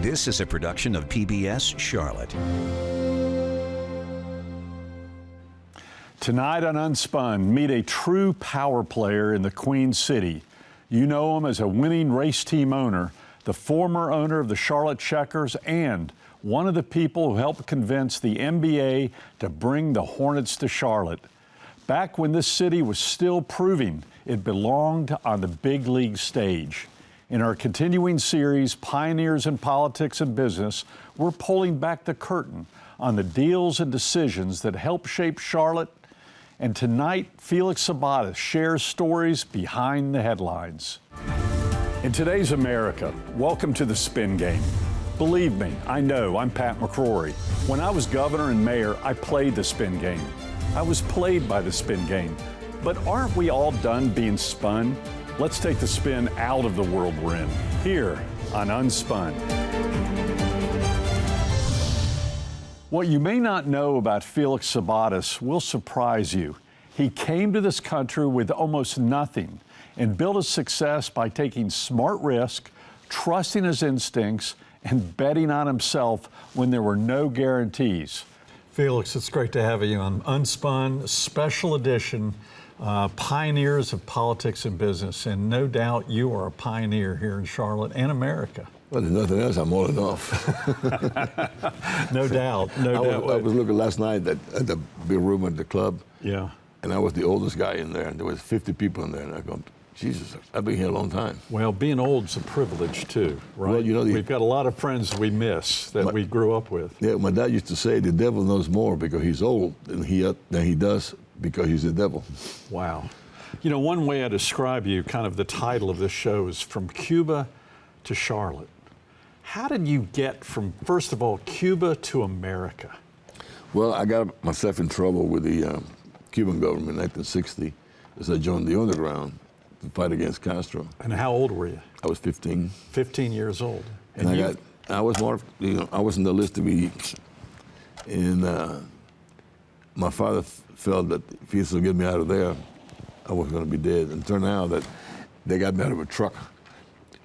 This is a production of PBS Charlotte. Tonight on Unspun, meet a true power player in the Queen City. You know him as a winning race team owner, the former owner of the Charlotte Checkers, and one of the people who helped convince the NBA to bring the Hornets to Charlotte. Back when this city was still proving it belonged on the big league stage. In our continuing series, Pioneers in Politics and Business, we're pulling back the curtain on the deals and decisions that helped shape Charlotte. And tonight, Felix Sabates shares stories behind the headlines. In today's America, welcome to the Spin Game. Believe me, I know, I'm Pat McCrory. When I was governor and mayor, I played the Spin Game. I was played by the Spin Game. But aren't we all done being spun? Let's take the spin out of the world we're in, here on Unspun. What you may not know about Felix Sabates will surprise you. He came to this country with almost nothing and built his success by taking smart risk, trusting his instincts, and betting on himself when there were no guarantees. Felix, it's great to have you on Unspun, special edition, Pioneers of Politics and Business. And no doubt you are a pioneer here in Charlotte and America. Well, there's nothing else. I'm old enough. No doubt. I was looking last night at the big room at the club. Yeah. And I was the oldest guy in there. And there was 50 people in there. And I go, Jesus, I've been here a long time. Well, being old's a privilege too, right? Well, you know, we've got a lot of friends we miss that we grew up with. Yeah, my dad used to say the devil knows more because he's old than he does because he's the devil. Wow. You know, one way I describe you, kind of the title of this show is From Cuba to Charlotte. How did you get from, first of all, Cuba to America? Well, I got myself in trouble with the Cuban government in 1960 as I joined the underground to fight against Castro. And how old were you? I was 15. 15 years old. And I was more, I was in the list to be, and my father felt that if he was to get me out of there, I was going to be dead. And it turned out that they got me out of a truck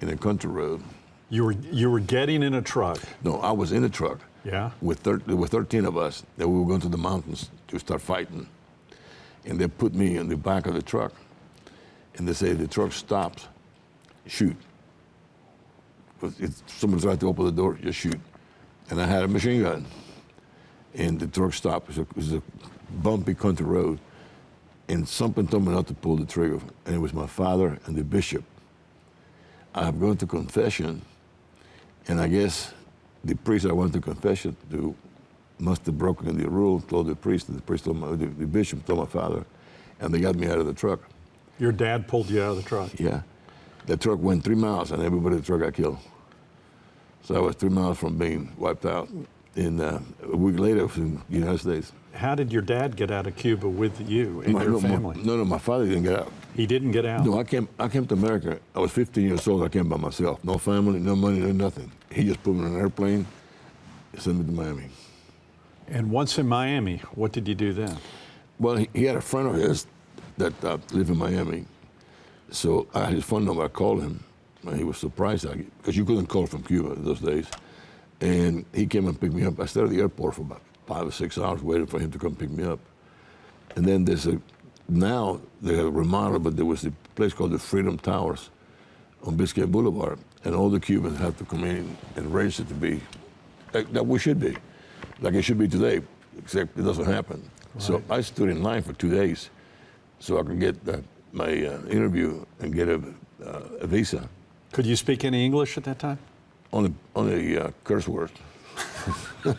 in a country road. You were getting in a truck? No, I was in a truck. Yeah. There were 13 of us that we were going to the mountains to start fighting. And they put me in the back of the truck. And they say, if the truck stops, shoot. If someone tried to open the door, just shoot. And I had a machine gun. And the truck stopped. It was a bumpy country road. And something told me not to pull the trigger. And it was my father and the bishop. I have gone to confession. And I guess the priest I went to confession to must have broken the rule, told the priest, and the priest told the bishop told my father. And they got me out of the truck. Your dad pulled you out of the truck? Yeah. The truck went 3 miles and everybody in the truck got killed. So I was 3 miles from being wiped out. And a week later, I was in the United States. How did your dad get out of Cuba with you and your family? No, my father didn't get out. He didn't get out? No, I came to America. I was 15 years old. I came by myself. No family, no money, no nothing. He just put me on an airplane and sent me to Miami. And once in Miami, what did you do then? Well, he had a friend of his that lived in Miami. So I had his phone number. I called him. And he was surprised because you couldn't call from Cuba in those days. And he came and picked me up. I stayed at the airport for about 5 or 6 hours waiting for him to come pick me up. And then now they have remodeled, but there was a place called the Freedom Towers on Biscayne Boulevard. And all the Cubans had to come in and raise it to be that we should be, like it should be today, except it doesn't happen. Right. So I stood in line for 2 days so I could get my interview and get a visa. Could you speak any English at that time? Only curse words. That's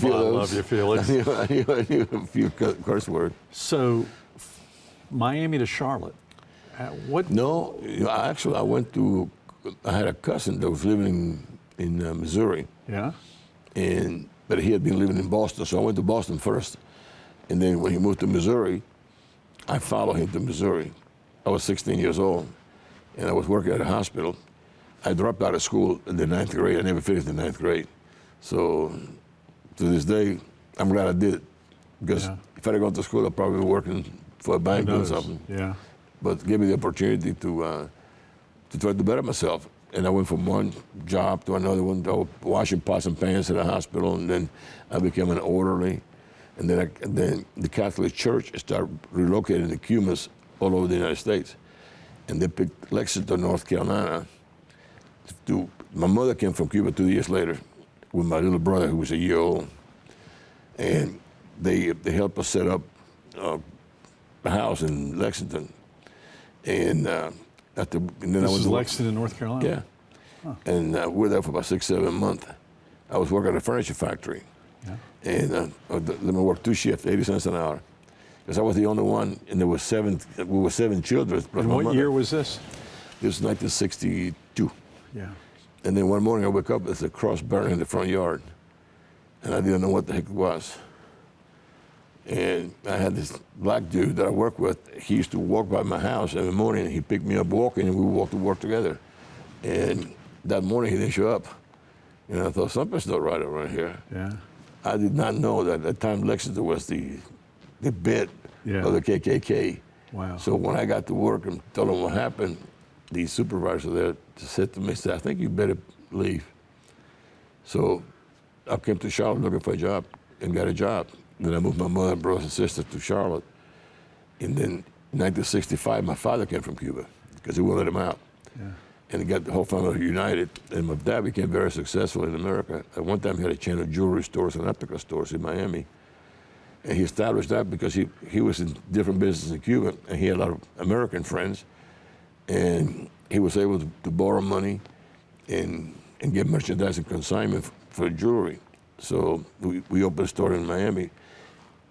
why I love you, Felix. I knew a few curse words. So, Miami to Charlotte. What? No, actually, I had a cousin that was living in Missouri. Yeah. But he had been living in Boston, so I went to Boston first. And then when he moved to Missouri, I followed him to Missouri. I was 16 years old, and I was working at a hospital. I dropped out of school in the 9th grade. I never finished the 9th grade. So to this day, I'm glad I did it. Because if I'd gone to school, I'd probably be working for a bank or something. Yeah. But it gave me the opportunity to try to better myself. and I went from one job to another one, washing pots and pans at the hospital, and then I became an orderly. And then the Catholic Church started relocating the Cubans all over the United States. And they picked Lexington, North Carolina. My mother came from Cuba 2 years later with my little brother, who was a year old. And they helped us set up a house in Lexington. And, then This is Lexington, North Carolina? Yeah. Huh. And we were there for about 6, 7 months. I was working at a furniture factory. Yeah. And let me work 2 shifts, 80 cents an hour. Because I was the only one, and we were 7 children. And what year was this? This was 1962. Yeah. And then one morning I woke up, there's a cross burning in the front yard. And I didn't know what the heck it was. And I had this black dude that I worked with. He used to walk by my house every morning, and he picked me up walking, and we would walk to work together. And that morning he didn't show up. And I thought, something's not right around here. Yeah. I did not know that at the time Lexington was the bed of the KKK. Wow. So when I got to work and told them what happened, the supervisor there said to me, I think you better leave. So I came to Charlotte looking for a job and got a job. Then I moved my mother, brothers, and sisters to Charlotte. And then in 1965, my father came from Cuba because he wouldn't let him out. Yeah. And he got the whole family united. And my dad became very successful in America. At one time, he had a chain of jewelry stores and replica stores in Miami. And he established that because he was in different businesses in Cuba, and he had a lot of American friends. And he was able to borrow money and get merchandise and consignment for jewelry. So we opened a store in Miami.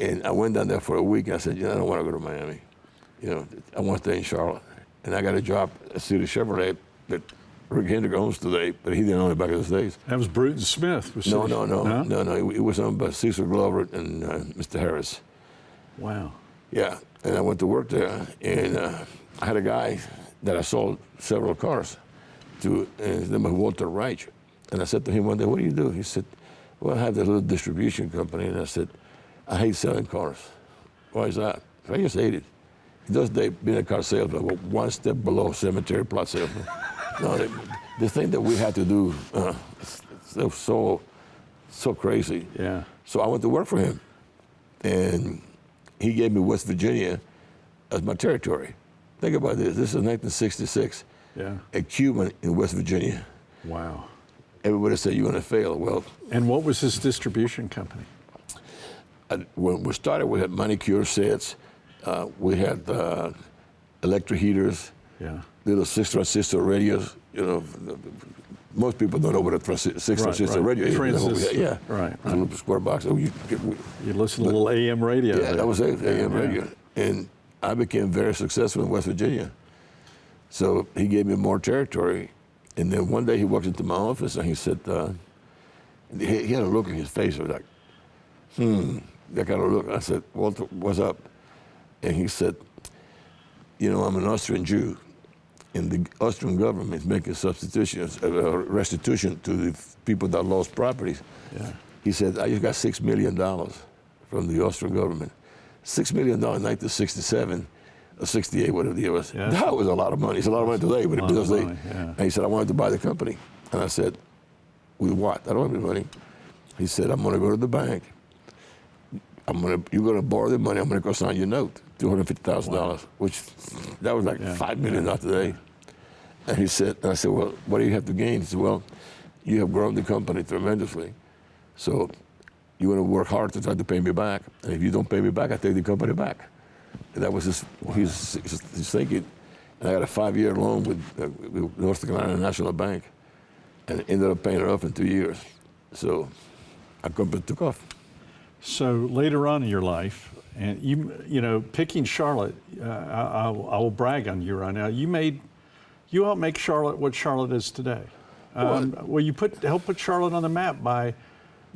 And I went down there for a week, and I said, I don't want to go to Miami. I want to stay in Charlotte. And I got a job at City Chevrolet that Rick Hendrick owns today, but he didn't own it back in those days. That was Bruton Smith. No. It was owned by Cecil Glover and Mr. Harris. Wow. Yeah, and I went to work there, and I had a guy that I sold several cars to, and his name was Walter Reich. And I said to him one day, what do you do? He said, well, I have this little distribution company. And I said, I hate selling cars. Why is that? I just hate it. He does being a car salesman, but one step below cemetery plot salesman. No, the thing that we had to do, it's so crazy. Yeah. So I went to work for him, and he gave me West Virginia as my territory. Think about this. This is 1966. Yeah. A Cuban in West Virginia. Wow. Everybody said you're going to fail. Well. And what was his distribution company? When we started, we had manicure sets. We had electric heaters. Yeah. Little 6-transistor radios. Most people don't know what a 6-transistor radio is. Transistor. Yeah. Right. A little square box. You listen to a little AM radio. Yeah, that was it, AM radio. And I became very successful in West Virginia. So he gave me more territory. And then one day he walked into my office and he said, he had a look in his face. I was like, that kind of look. I said, Walter, what's up? And he said, I'm an Austrian Jew, and the Austrian government is making restitution to the people that lost properties. Yeah. He said, I just got $6 million from the Austrian government. $6 million in 1967, or 68, whatever the year was. Yeah. That was a lot of money. It's a lot of money today, but in those days. And he said, I wanted to buy the company. And I said, with what? I don't have any money. He said, I'm going to go to the bank. You're going to borrow the money. I'm going to go sign your note, $250,000, which that was like $5 million not today. And he said, I said, well, what do you have to gain? He said, well, you have grown the company tremendously. So you're going to work hard to try to pay me back. And if you don't pay me back, I take the company back. And that was his thinking. And I got a 5-year loan with North Carolina National Bank, and ended up paying it off in 2 years. So our company took off. So later on in your life, and picking Charlotte, I will brag on you right now. You helped make Charlotte what Charlotte is today. Well, you helped put Charlotte on the map by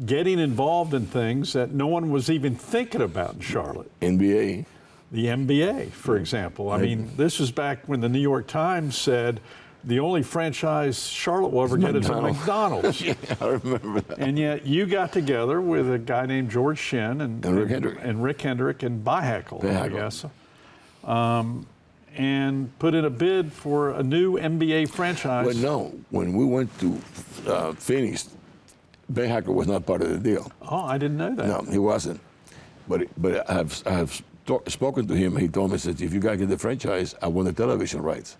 getting involved in things that no one was even thinking about in Charlotte. NBA. The NBA, for example. I mean, this was back when the New York Times said the only franchise Charlotte will ever get is a McDonald's. Yeah, I remember that. And yet you got together with a guy named George Shinn and Rick Hendrick. And Rick Hendrick and Bihackle, I guess. and put in a bid for a new NBA franchise. But no, when we went to Phoenix, Ben Hacker was not part of the deal. Oh, I didn't know that. No, he wasn't. But I have spoken to him. He told me, says, if you guys get the franchise, I want the television rights.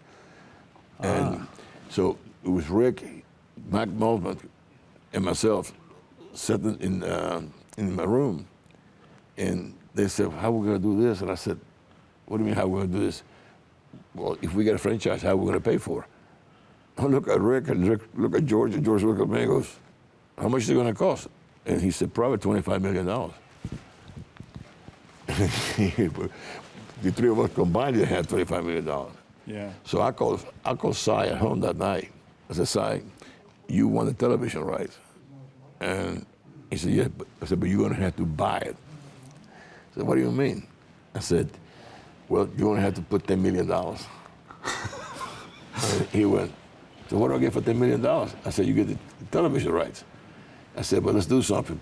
And so it was Rick, Mac Mulvin, and myself sitting in my room, and they said, how are we going to do this? And I said, what do you mean, how are we going to do this? Well, if we get a franchise, how are we going to pay for it? I look at Rick, and Rick look at George, and George looked at me and goes, how much is it going to cost? And he said, probably $25 million. The three of us combined didn't have $25 million. Yeah. So I called Cy at home that night. I said, Cy, you want the television rights? And he said, yeah. I said, but you're going to have to buy it. I said, what do you mean? I said, well, you're going to have to put $10 million. And he went, so what do I get for $10 million? I said, you get the television rights. I said, but let's do something.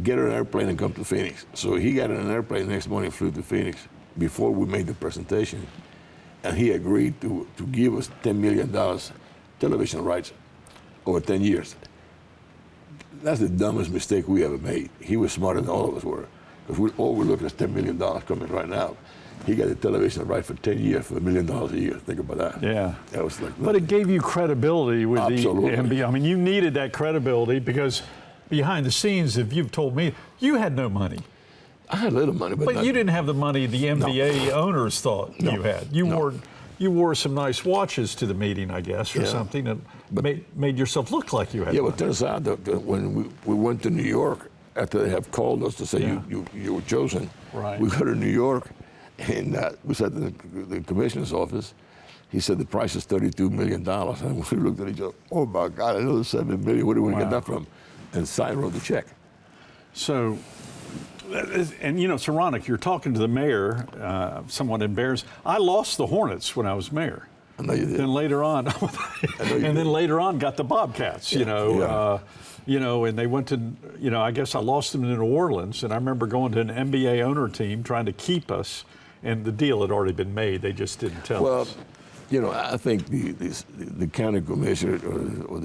Get on an airplane and come to Phoenix. So he got on an airplane the next morning, flew to Phoenix before we made the presentation. And he agreed to give us $10 million television rights over 10 years. That's the dumbest mistake we ever made. He was smarter than all of us were. Because all we're looking at is $10 million coming right now. He got the television right for 10 years for $1 million a year. Think about that. Yeah. That was like, But it gave you credibility with Absolutely. the NBA. I mean, you needed that credibility because behind the scenes, if you've told me, you had no money. I had a little money, but But you didn't have the money the NBA owners thought you had. You wore some nice watches to the meeting, I guess, or Yeah. something that made yourself look like you had Yeah, money. but turns out that when we went to New York, after they have called us to say Yeah. you were chosen, Right. we go to New York, and we sat in the commissioner's office. He said the price is $32 million. And we looked at each other, oh my God, another $7 million, where do we Wow. get that from? And Cy wrote the check. So, and you know, it's ironic. You're talking to the mayor, somewhat embarrassed. I lost the Hornets when I was mayor. I know you did. Then later on, did. then later on, got the Bobcats. And they went to, I guess I lost them in New Orleans, and I remember going to an NBA owner team trying to keep us, and the deal had already been made. They just didn't tell Well, us. I think the county commissioner or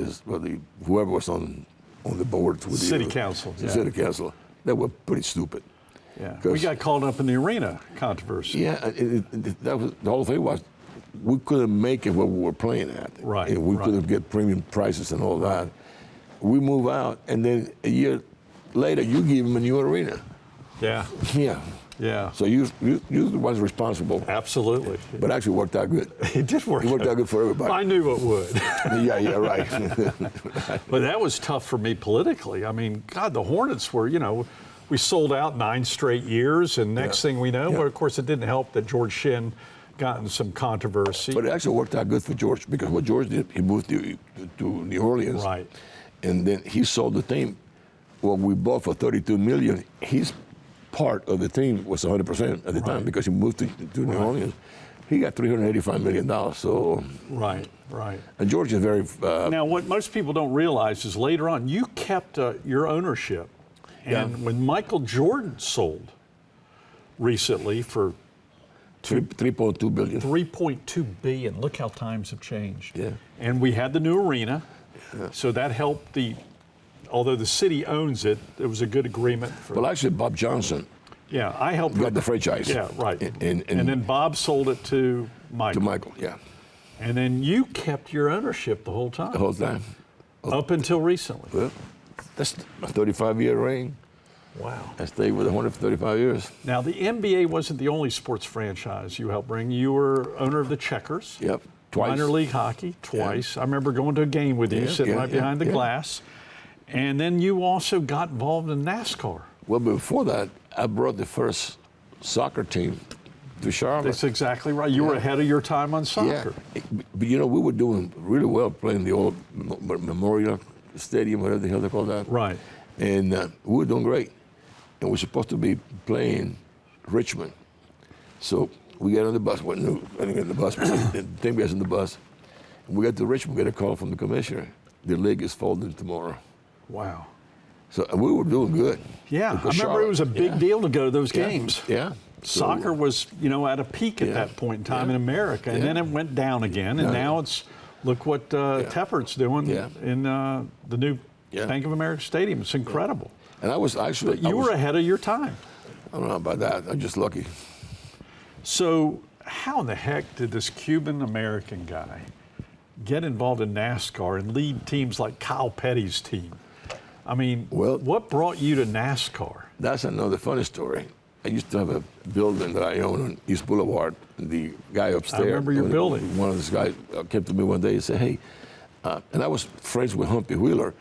whoever was on the board with City council, the yeah. city council, they were pretty stupid. Yeah, we got caught up in the arena controversy. Yeah, that was the whole thing was we couldn't make it what we were playing at. Right, And we right. couldn't get premium prices and all that. We move out, and then a year later, you give them a new arena. Yeah, Yeah. yeah, So you're the ones responsible. absolutely. But actually worked out good. It did work. It worked out good for everybody. I knew it would. Yeah, right. But that was tough for me politically. I mean, God, the Hornets were, we sold out 9 straight years, and next Yeah. thing we know, Yeah. well, of course, it didn't help that George Shinn got in some controversy. But it actually worked out good for George because what George did, he moved to New Orleans. Right. And then he sold the team. Well, we bought for $32 million. His part of the team was 100% at the time because he moved to New Orleans. He got $385 million. So, Right. and George is very. Now, what most people don't realize is later on, you kept your ownership. And Yeah. when Michael Jordan sold recently for $3.2 billion. $3.2 billion, look how times have changed. Yeah. And we had the new arena, so that helped although the city owns it, it was a good agreement for. Well, actually, Bob Johnson Yeah, I helped. got the franchise. Yeah, right. And then Bob sold it to Michael. to Michael, yeah, And then you kept your ownership the whole time. the whole time. Up until recently. Well, that's a 35-year reign. Wow. I stayed with the Hornets for 35 years. Now, the NBA wasn't the only sports franchise you helped bring. You were owner of the Checkers. Yep, twice. Minor league hockey, twice. I remember going to a game with you, Yeah, sitting yeah, right yeah, behind the yeah. glass. And then you also got involved in NASCAR. Well, before that, I brought the first soccer team to Charlotte. That's exactly right. You were Yeah. ahead of your time on soccer. Yeah, but we were doing really well playing the old Memorial Stadium, whatever the hell they call that. Right. And we were doing great. And we're supposed to be playing Richmond. So we got on the bus. Well, no, I didn't get on the bus. The team gets on the bus. And we got to Richmond, we got a call from the commissioner. The league is folding tomorrow. Wow. So we were doing good. Yeah, I Because remember it was a big yeah. deal to go to those Yeah. games. Yeah. soccer was, at a peak at that point in time in America, and then it went down again, and now it's look what Teppert's doing in the new Bank of America Stadium. It's incredible. And I was actually you were ahead of your time. I don't know about that. I'm just lucky. So how in the heck did this Cuban American guy get involved in NASCAR and lead teams like Kyle Petty's team? I mean, what brought you to NASCAR? That's another funny story. I used to have a building that I own on East Boulevard. The guy upstairs, I remember your building. One of these guys came to me one day and said, "Hey," and I was friends with Humpy Wheeler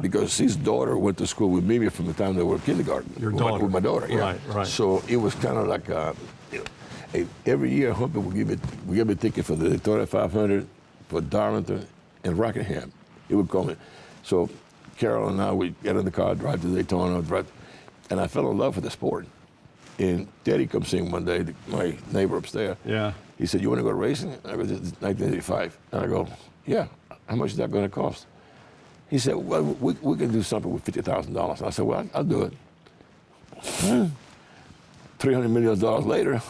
because his daughter went to school with me from the time they were kindergarten. Your daughter? With my daughter, yeah. Right. So it was kind of like, every year Humpy would give me a ticket for the Daytona 500, for Darlington, and Rockingham. He would call me. So Carol and I would get in the car, drive to Daytona, and I fell in love with the sport. And Daddy comes in one day, my neighbor upstairs. Yeah. He said, "You want to go racing?" I go, "This is 1985." And I go, "Yeah. How much is that going to cost?" He said, "Well, we can do something with $50,000. I said, "Well, I'll do it." $300 million later,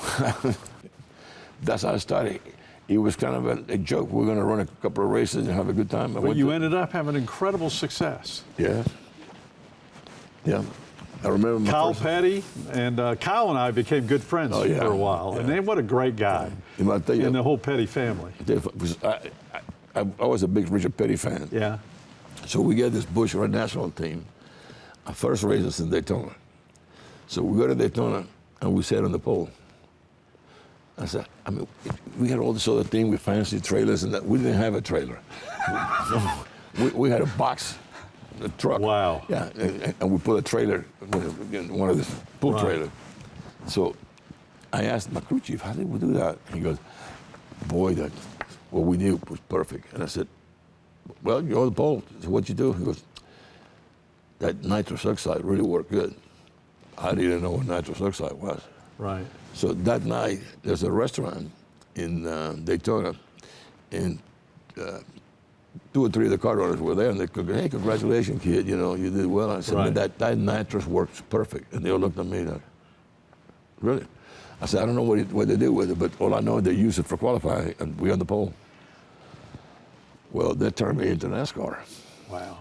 that's how I started. It was kind of a joke. We're going to run a couple of races and have a good time. But you ended up having incredible success. Yeah. I remember Kyle Petty and Kyle and I became good friends for a while. And then what a great guy. And I'll tell you, and the whole Petty family. I was a big Richard Petty fan. Yeah. So we get this Busch Red national team. Our first race is in Daytona. So we go to Daytona and we sat on the pole. I said, we had all this other thing with fancy trailers and that. We didn't have a trailer. we had a box, a truck. Wow. Yeah, and we put a trailer in one of the pull trailers. So I asked my crew chief, how did we do that? He goes, boy, what we knew was perfect. And I said, well, you're on the pole. So what'd you do? He goes, that nitrous oxide really worked good. I didn't know what nitrous oxide was. Right. So that night, there's a restaurant in Daytona, and 2 or 3 of the car owners were there, and they go, "Hey, congratulations, kid, you did well." I said, "Man, that nitrous works perfect." And they all looked at me like, "Really?" I said, "I don't know what they do with it, but all I know is they use it for qualifying, and we're on the pole." Well, that turned me into NASCAR. Wow.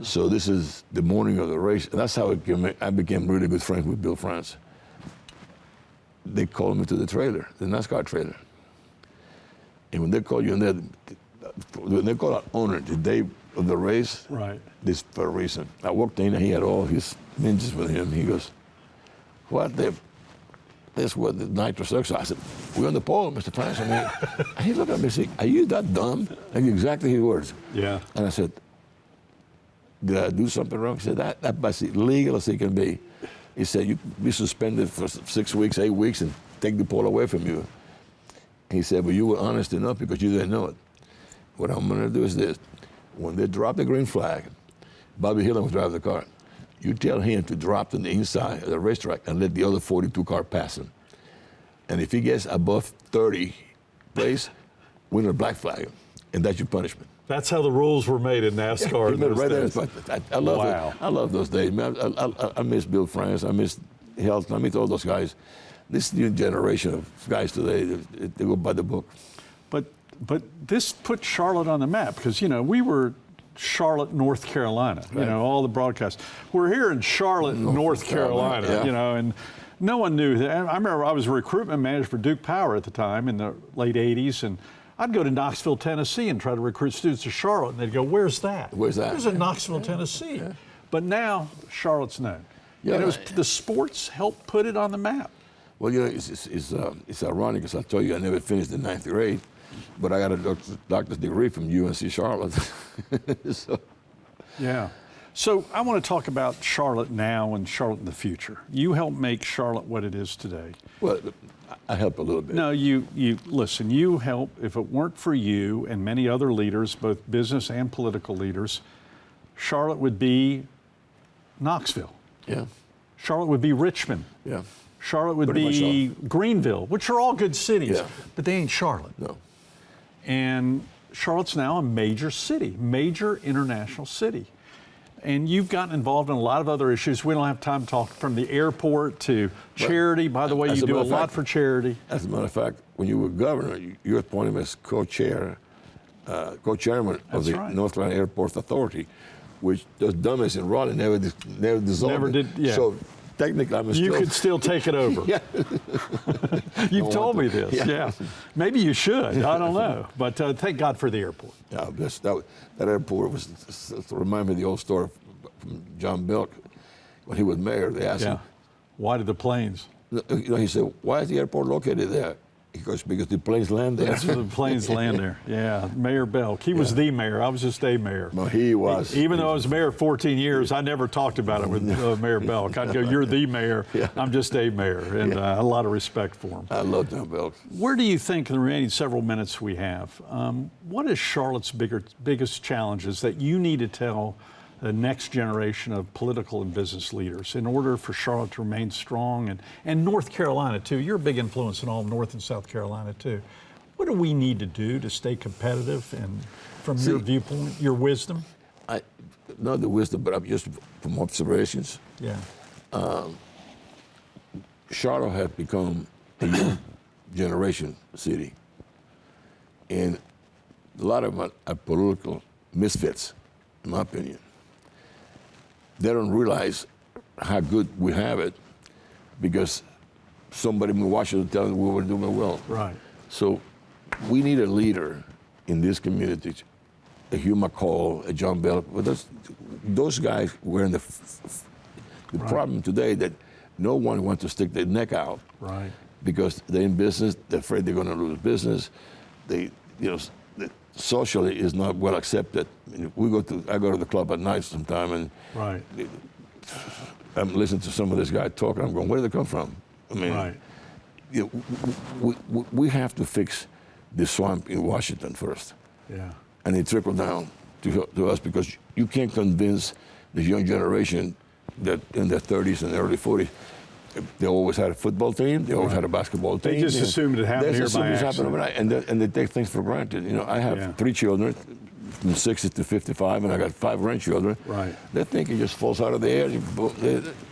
So this is the morning of the race, and that's how I became really good friends with Bill France. They called me to the trailer, the NASCAR trailer. And when they call you in there, when they call out owner the day of the race, this for a reason. I walked in and he had all his ninjas with him. He goes, this was the nitrous oxide. I said, "We're on the pole, Mr. France." He looked at me and said, "Are you that dumb?" Like exactly his words. Yeah. And I said, "Did I do something wrong?" He said, that's legal as it can be. He said, "You be suspended for 6 weeks, 8 weeks, and take the pole away from you." He said, "But you were honest enough because you didn't know it. What I'm going to do is this. When they drop the green flag, Bobby Hillin was driving the car. You tell him to drop to the inside of the racetrack and let the other 42 car pass him. And if he gets above 30 place, we're going to black flag him. And that's your punishment." That's how the rules were made in NASCAR. In those days. I love it. I love those days, man. I miss Bill France. I miss Helton. I miss all those guys. This new generation of guys today, they go by the book. But this put Charlotte on the map because, we were Charlotte, North Carolina, all the broadcasts. We're here in Charlotte, North Carolina, and no one knew that. I remember I was a recruitment manager for Duke Power at the time in the late 80s, and I'd go to Knoxville, Tennessee and try to recruit students to Charlotte, and they'd go, "Where's that?" Where's that? It was in Knoxville, Tennessee. Yeah. But now Charlotte's known. Yeah, and the sports helped put it on the map. Well, it's ironic because I told you I never finished the 9th grade, but I got a doctor's degree from UNC Charlotte. Yeah. So I want to talk about Charlotte now and Charlotte in the future. You helped make Charlotte what it is today. Well, I help a little bit. No, you listen, you help. If it weren't for you and many other leaders, both business and political leaders, Charlotte would be Knoxville. Yeah. Charlotte would be Richmond. Yeah. Charlotte would be Greenville, which are all good cities, but they ain't Charlotte. No. And Charlotte's now a major city, major international city. And you've gotten involved in a lot of other issues. We don't have time to talk, from the airport to charity. By the way, you do a lot for charity. As a matter of fact, when you were governor, you appointed him as co-chairman of the right. North Carolina Airport Authority, which those dummies in Raleigh never dissolved. Never did, yeah. So technically, I'm You could still take it over. Yeah. You've told me this. Yeah. Yeah. Maybe you should. I don't know. But thank God for the airport. Yeah, that airport was remind me of the old story from John Belk when he was mayor. They asked him, Why did the planes? he said, "Why is the airport located there?" He goes, "Because the planes land there." That's where the planes land there. Yeah, Mayor Belk. He was the mayor. I was just a mayor. Well, he was. Even though I was mayor 14 years, I never talked about it with Mayor Belk. I'd go, "You're the mayor. Yeah. I'm just a mayor," and a lot of respect for him. I love John Belk. Where do you think, in the remaining several minutes we have, what is Charlotte's biggest challenges that you need to tell the next generation of political and business leaders in order for Charlotte to remain strong, and North Carolina too? You're a big influence in all of North and South Carolina too. What do we need to do to stay competitive, and from your viewpoint, your wisdom? Not the wisdom, but I'm just from observations. Yeah. Charlotte has become a young generation city. And a lot of them are political misfits, in my opinion. They don't realize how good we have it because somebody in Washington tells them we were doing well. Right. So we need a leader in this community, a Hugh McCall, a John Belk. But those guys were in the problem today that no one wants to stick their neck out. Right. Because they're in business, they're afraid they're going to lose business. Socially is not well accepted. I go to the club at night sometime, and Right. I'm listening to some of this guy talking. I'm going, where did they come from? I mean, Right. We have to fix the swamp in Washington first, Yeah. and it trickle down to us, because you can't convince the young generation that in their 30s and early 40s, they always had a football team, they always had a basketball team. They just assumed it happened here by accident. And they take things for granted. I have 3 children, from 60 to 55, and I got 5 grandchildren. Right. They think it just falls out of the air.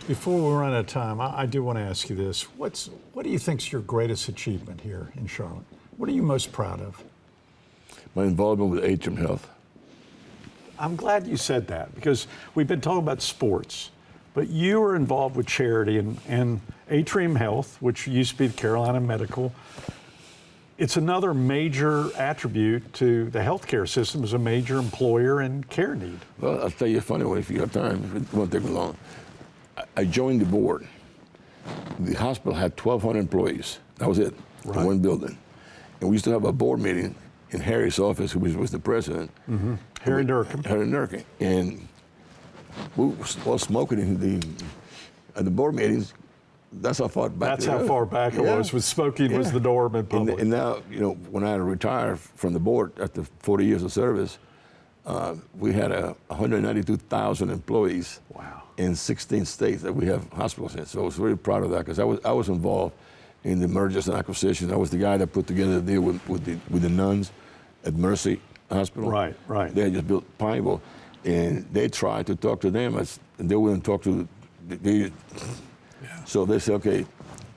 Before we run out of time, I do want to ask you this. What do you think is your greatest achievement here in Charlotte? What are you most proud of? My involvement with Atrium Health. I'm glad you said that, because we've been talking about sports, but you were involved with charity and Atrium Health, which used to be the Carolina Medical. It's another major attribute to the healthcare system as a major employer and care need. Well, I'll tell you a funny one if you have time. It won't take long. I joined the board. The hospital had 1,200 employees. That was it, in one building. And we used to have a board meeting in Harry's office, who was the president. Mm-hmm. Harry Durkin. Harry Durkin. And we were all smoking at the board meetings. That's how far back. That's how far back it was. With smoking was the norm in public. And now, when I retired from the board after 40 years of service, we had 192,000 employees. Wow. In 16 states that we have hospitals in. So I was very proud of that, because I was involved in the mergers and acquisitions. I was the guy that put together the deal with the nuns at Mercy Hospital. Right. They had just built Pineville, and they tried to talk to them, and they wouldn't talk to the. So they said, okay,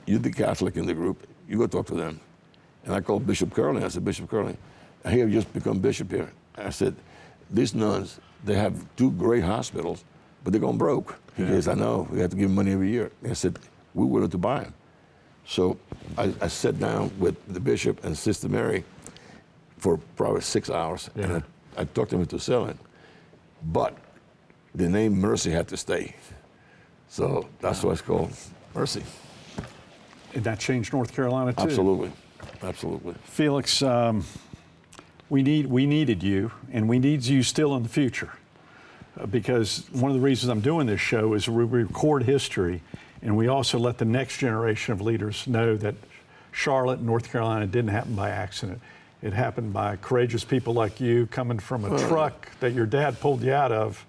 you're the Catholic in the group, you go talk to them. And I called Bishop Curley. I said, Bishop Curley, I hear you just become bishop here. I said, these nuns, they have 2 great hospitals, but they're going broke. He says, I know, we have to give them money every year. I said, we're willing to buy them. So I sat down with the bishop and Sister Mary for probably 6 hours, and I talked them into selling. But the name Mercy had to stay. So that's why it's called Mercy. And that changed North Carolina too. Absolutely. Felix, we needed you, and we need you still in the future. Because one of the reasons I'm doing this show is we record history, and we also let the next generation of leaders know that Charlotte, North Carolina didn't happen by accident. It happened by courageous people like you coming from a truck that your dad pulled you out of,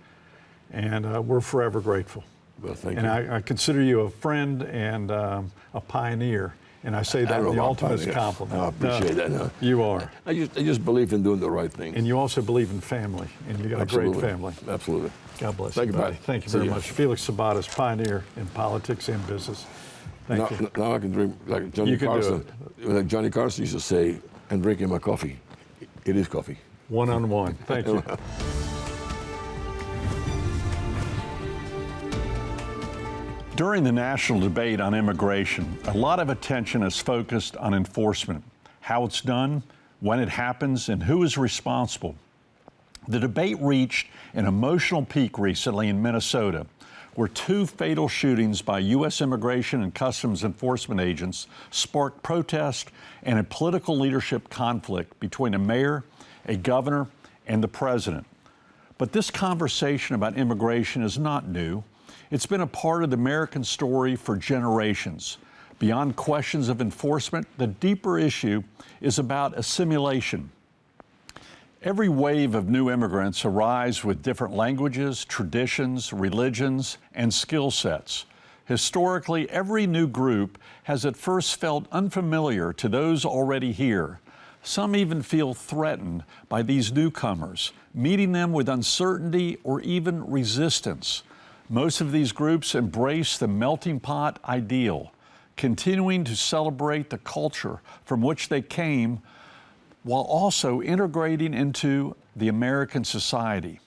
and we're forever grateful. Well, thank and you. I consider you a friend and a pioneer And I say I that don't in know the about ultimate that. compliment. I appreciate that. No. You are. I just believe in doing the right thing. And you also believe in family, and you got a great family. Absolutely. God bless Thank you, you, buddy. Pat. Thank you See very ya. much. Felix Sabates, pioneer in politics and business. Thank you. Now I can drink like Johnny You can do Carson. Like Johnny Carson used to say, and drinking my coffee. It is coffee. One-on-one. Thank you. During the national debate on immigration, a lot of attention is focused on enforcement, how it's done, when it happens, and who is responsible. The debate reached an emotional peak recently in Minnesota, where 2 fatal shootings by U.S. Immigration and Customs Enforcement agents sparked protest and a political leadership conflict between a mayor, a governor, and the president. But this conversation about immigration is not new. It's been a part of the American story for generations. Beyond questions of enforcement, the deeper issue is about assimilation. Every wave of new immigrants arrives with different languages, traditions, religions, and skill sets. Historically, every new group has at first felt unfamiliar to those already here. Some even feel threatened by these newcomers, meeting them with uncertainty or even resistance. Most of these groups embrace the melting pot ideal, continuing to celebrate the culture from which they came while also integrating into the American society.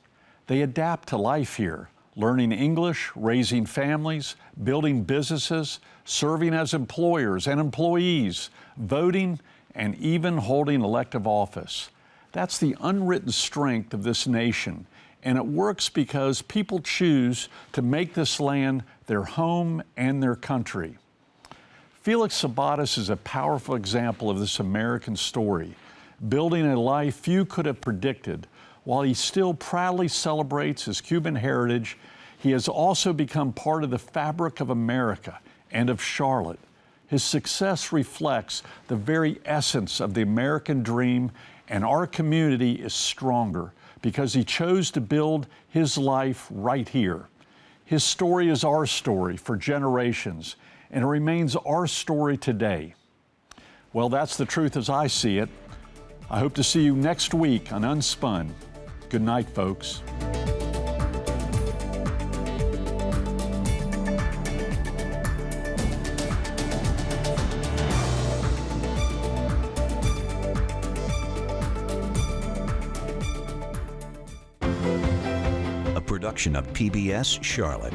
They adapt to life here, learning English, raising families, building businesses, serving as employers and employees, voting, and even holding elective office. That's the unwritten strength of this nation, and it works because people choose to make this land their home and their country. Felix Sabates is a powerful example of this American story, building a life few could have predicted. While he still proudly celebrates his Cuban heritage, he has also become part of the fabric of America and of Charlotte. His success reflects the very essence of the American dream, and our community is stronger because he chose to build his life right here. His story is our story for generations, and it remains our story today. Well, that's the truth as I see it. I hope to see you next week on Unspun. Good night, folks. A production of PBS Charlotte.